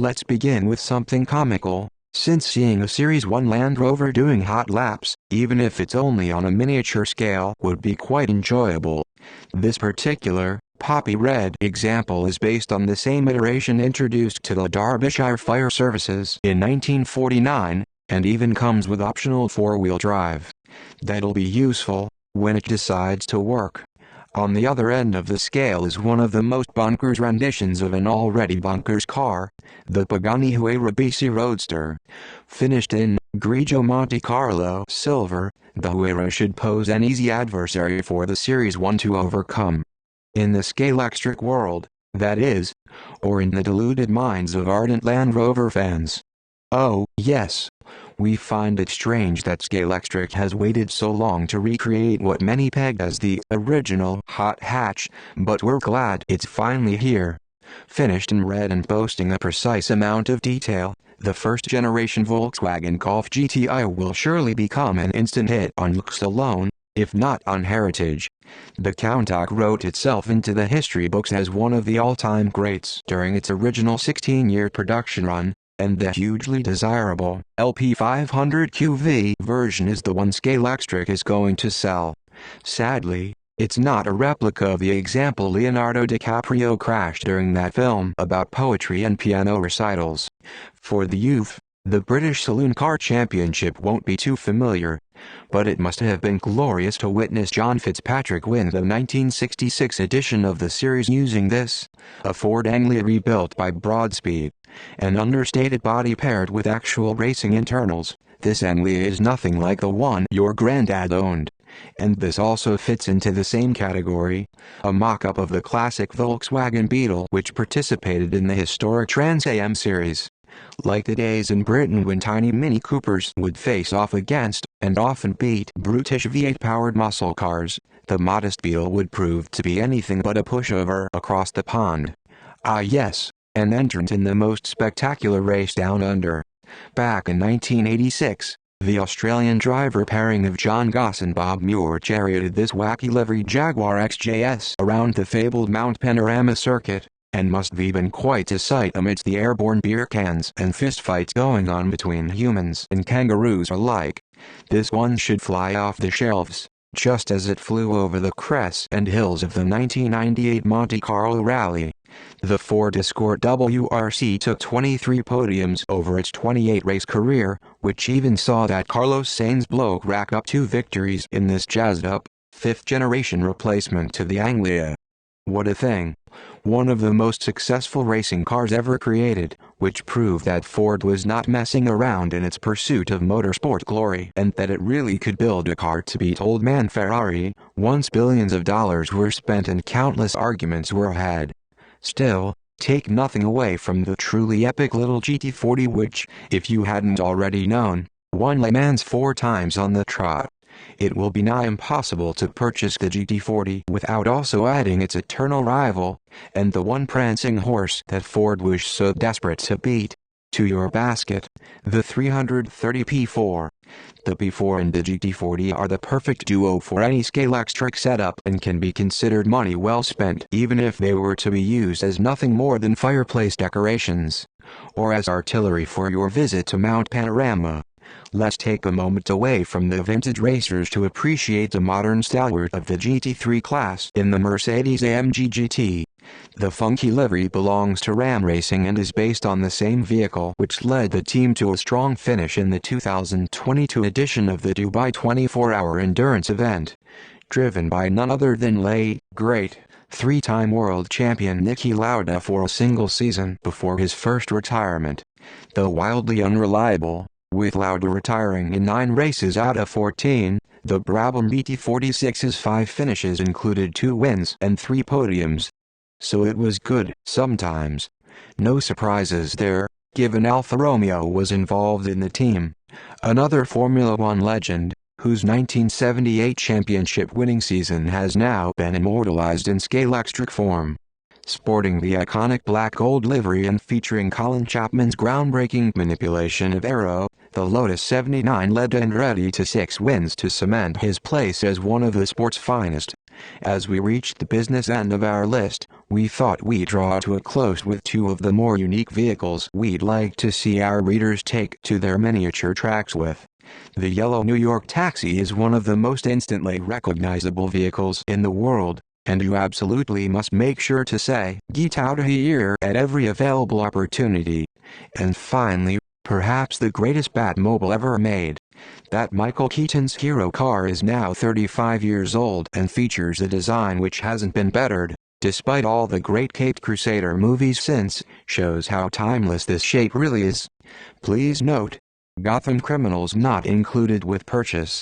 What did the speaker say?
Let's begin with something comical, since seeing a Series 1 Land Rover doing hot laps, even if it's only on a miniature scale, would be quite enjoyable. This particular, poppy red example is based on the same iteration introduced to the Derbyshire Fire Services in 1949, and even comes with optional four-wheel drive. That'll be useful when it decides to work. On the other end of the scale is one of the most bonkers renditions of an already bonkers car, the Pagani Huayra BC Roadster. Finished in Grigio Monte Carlo silver, the Huayra should pose an easy adversary for the Series 1 to overcome. In the Scalextric world, that is, or in the deluded minds of ardent Land Rover fans. Oh, yes. We find it strange that Scalextric has waited so long to recreate what many peg as the original hot hatch, but we're glad it's finally here. Finished in red and boasting a precise amount of detail, the first-generation Volkswagen Golf GTI will surely become an instant hit on looks alone, if not on heritage. The Countach wrote itself into the history books as one of the all-time greats during its original 16-year production run, and the hugely desirable LP500QV version is the one Scalextric is going to sell. Sadly, it's not a replica of the example Leonardo DiCaprio crashed during that film about poetry and piano recitals. For the youth, the British Saloon Car Championship won't be too familiar, but it must have been glorious to witness John Fitzpatrick win the 1966 edition of the series using this, a Ford Anglia rebuilt by Broadspeed. An understated body paired with actual racing internals, this Anglia is nothing like the one your granddad owned. And this also fits into the same category, a mock-up of the classic Volkswagen Beetle which participated in the historic Trans Am series. Like the days in Britain when tiny Mini Coopers would face off against, and often beat, brutish V8-powered muscle cars, the modest Beetle would prove to be anything but a pushover across the pond. Ah yes, an entrant in the most spectacular race down under. Back in 1986, the Australian driver pairing of John Goss and Bob Muir charioted this wacky livery Jaguar XJS around the fabled Mount Panorama circuit, and must have been quite a sight amidst the airborne beer cans and fistfights going on between humans and kangaroos alike. This one should fly off the shelves, just as it flew over the crests and hills of the 1998 Monte Carlo Rally. The Ford Escort WRC took 23 podiums over its 28-race career, which even saw that Carlos Sainz bloke rack up 2 victories in this jazzed-up, 5th-generation replacement to the Anglia. What a thing. One of the most successful racing cars ever created, which proved that Ford was not messing around in its pursuit of motorsport glory and that it really could build a car to beat old man Ferrari, once billions of dollars were spent and countless arguments were had. Still, take nothing away from the truly epic little GT40 which, if you hadn't already known, won Le Mans 4 times on the trot. It will be nigh impossible to purchase the GT40 without also adding its eternal rival, and the one prancing horse that Ford was so desperate to beat, to your basket, the 330 P4. The P4 and the GT40 are the perfect duo for any Scalextric setup and can be considered money well spent even if they were to be used as nothing more than fireplace decorations, or as artillery for your visit to Mount Panorama. Let's take a moment away from the vintage racers to appreciate the modern stalwart of the GT3 class in the Mercedes-AMG GT. The funky livery belongs to Ram Racing and is based on the same vehicle which led the team to a strong finish in the 2022 edition of the Dubai 24-hour endurance event. Driven by none other than late, great, 3-time world champion Niki Lauda for a single season before his first retirement. Though wildly unreliable, with Lauda retiring in 9 races out of 14, the Brabham BT46's 5 finishes included 2 wins and 3 podiums. So it was good, sometimes. No surprises there, given Alfa Romeo was involved in the team. Another Formula One legend, whose 1978 championship-winning season has now been immortalized in Scalextric form. Sporting the iconic black-gold livery and featuring Colin Chapman's groundbreaking manipulation of aero, the Lotus 79 led Andretti to 6 wins to cement his place as one of the sport's finest. As we reached the business end of our list, we thought we'd draw to a close with two of the more unique vehicles we'd like to see our readers take to their miniature tracks with. The yellow New York taxi is one of the most instantly recognizable vehicles in the world, and you absolutely must make sure to say "Get out of here" at every available opportunity. And finally, perhaps the greatest Batmobile ever made. That Michael Keaton's hero car is now 35 years old and features a design which hasn't been bettered, despite all the great Caped Crusader movies since, shows how timeless this shape really is. Please note, Gotham Criminals not included with purchase.